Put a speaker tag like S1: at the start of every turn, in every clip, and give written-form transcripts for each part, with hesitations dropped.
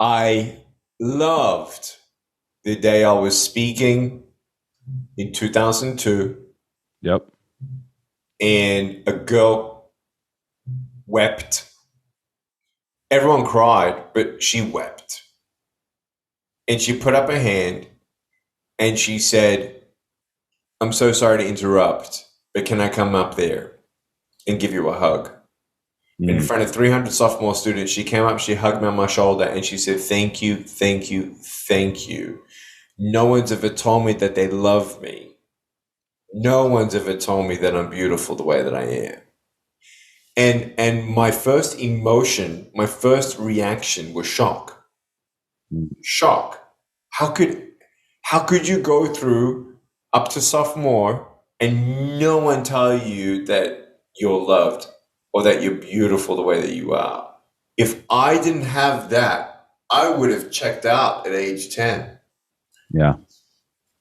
S1: I loved the day I was speaking in 2002
S2: Yep.
S1: and a girl wept. Everyone cried, but she wept. And she put up her hand and she said, I'm so sorry to interrupt, but can I come up there and give you a hug? In
S2: Mm.
S1: front of 300 sophomore students, she came up, she hugged me on my shoulder, and she said, thank you, thank you, thank you. No one's ever told me that they love me. No one's ever told me that I'm beautiful the way that I am. And my first emotion, my first reaction was shock.
S2: Mm.
S1: Shock. How could how could you go through up to sophomore and no one tell you that you're loved or that you're beautiful the way that you are? If I didn't have that, I would have checked out at age 10.
S2: Yeah.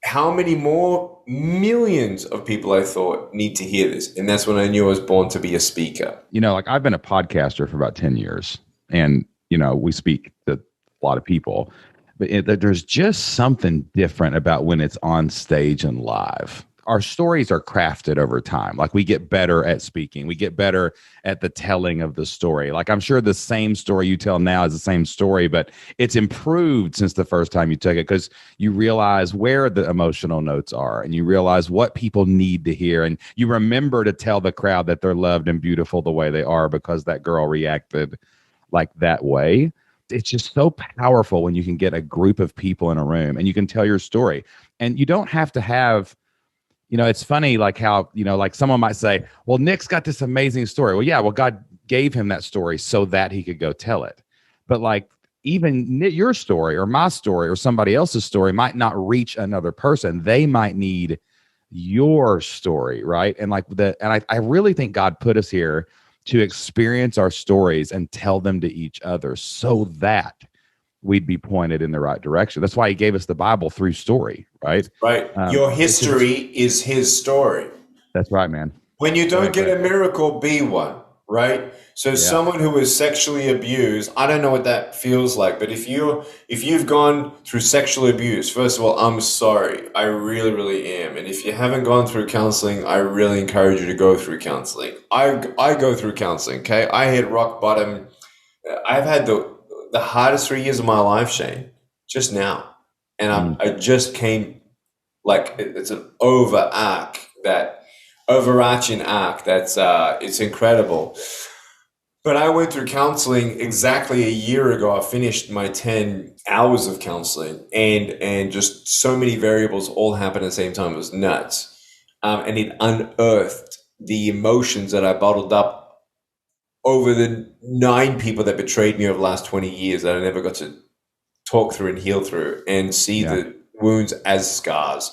S1: How many more millions of people I thought need to hear this? And that's when I knew I was born to be a speaker.
S2: Like I've been a podcaster for about 10 years and, we speak to a lot of people, but there's just something different about when it's on stage and live. Our stories are crafted over time. Like we get better at speaking, we get better at the telling of the story. Like I'm sure the same story you tell now is the same story, but it's improved since the first time you took it because you realize where the emotional notes are and you realize what people need to hear. And you remember to tell the crowd that they're loved and beautiful the way they are because that girl reacted like that way. It's just so powerful when you can get a group of people in a room and you can tell your story. And you don't have to have it's funny, like how, like someone might say, well, Nick's got this amazing story. Well, yeah, well, God gave him that story so that he could go tell it. But like even your story or my story or somebody else's story might not reach another person. They might need your story, right? And I really think God put us here to experience our stories and tell them to each other so that we'd be pointed in the right direction. That's why he gave us the Bible through story, right?
S1: Right? Your
S2: It's just
S1: history is his story.
S2: That's right, man.
S1: When you
S2: Go
S1: don't
S2: ahead, go
S1: get a
S2: ahead.
S1: miracle, be one, right? So
S2: Yeah.
S1: someone who is sexually abused, I don't know what that feels like, but if you've gone through sexual abuse, first of all, I'm sorry. I really, really am. And if you haven't gone through counseling, I really encourage you to go through counseling. I go through counseling, okay? I hit rock bottom. I've had the hardest 3 years of my life, Shane, just now. And
S2: Mm.
S1: I just came like it's an overarching arc that's it's incredible. But I went through counseling exactly a year ago. I finished my 10 hours of counseling, and just so many variables all happened at the same time. It was nuts. And it unearthed the emotions that I bottled up over the 9 people that betrayed me over the last 20 years that I never got to talk through and heal through and see
S2: Yeah.
S1: the wounds as scars.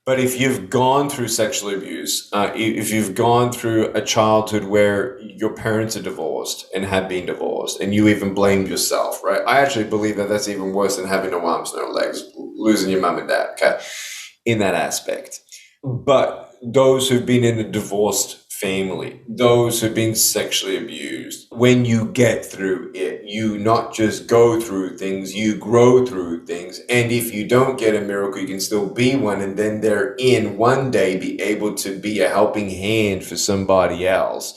S1: But if you've gone through sexual abuse, if you've gone through a childhood where your parents are divorced and have been divorced, and you even blamed yourself, right? I actually believe that that's even worse than having no arms, no legs, losing your mum and dad, okay, in that aspect. But those who've been in a divorced family, those who've been sexually abused, when you get through it, you not just go through things, you grow through things. And if you don't get a miracle, you can still be one. And then therein one day be able to be a helping hand for somebody else.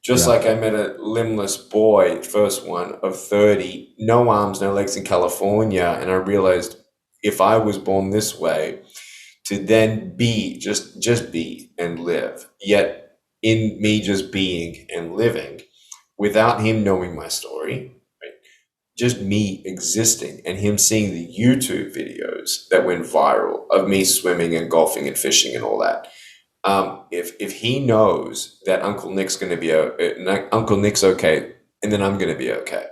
S1: Just
S2: Yeah.
S1: like I met a limbless boy, first one of 30, no arms, no legs in California. And I realized if I was born this way, to then be just be and live, yet in me just being and living without him knowing my story, right? Just me existing and him seeing the YouTube videos that went viral of me swimming and golfing and fishing and all that. If he knows that Uncle Nick's going to be Uncle Nick's okay, and then I'm going to be okay.